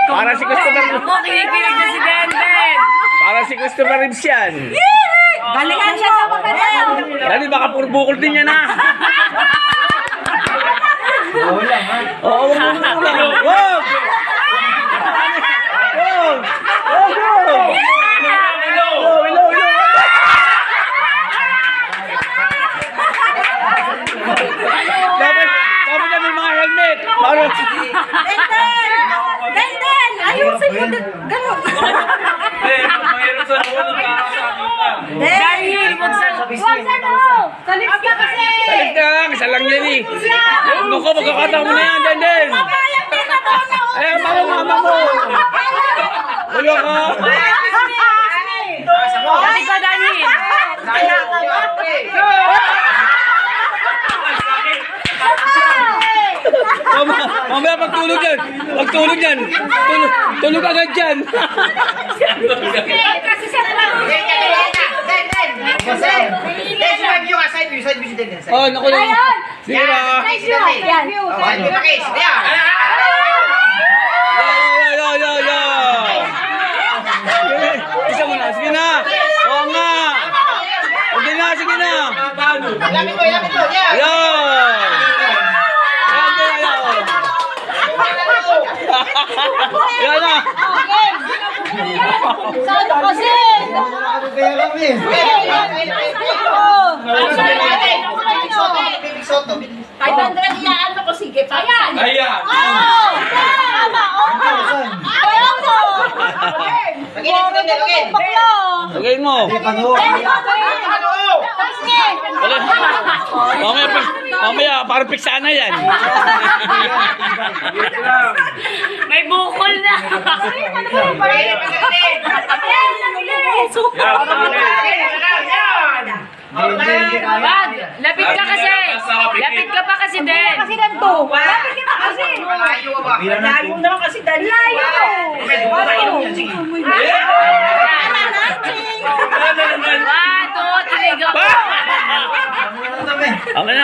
Para si Christopher. Ako, kinikilig na si Denden. Para si Christopher Reeves yan. Galingan siya sa pagkatao. Dali, baka puro bukol din yan ha. Oo, wag mo ulang. Wag! Wag! Wag! Hello! Dapat na may mga helmet. Para... Denden! Ayusin mo din. Ganun. Mahirap sa ulo, nakakasama ka. Dahil, wag sa no! Salip ka kasi! Salit na lang, isa lang yan eh. Naku, magkakataon mo na yan, Denden. Papayag din na to na Ay, mama mo. Wala ka. Dali ka, Dani! Mamaya pagtulog yan. Pagtulog yan. Tulog agad yan. Kasi sa lang! Oh, naku lang. Sira. Yan! Ya. Isa mo na. Sige na. Oo nga. Sige na, sige na. Yan. Yan na. Saan kasi? Kahit ang dragiyaan mo ko, sige pa yan! Ayan. Tama! Ayaw mo! Lagay mo. Mamaya, parang piksaan na yan. May bukol na! Wag! Lapit ka kasi! Lapit ka pa kasi din! Kasi din to! Lapit ka pa kasi! Layo naman kasi din! Layo! One, two, three, go! Okay na.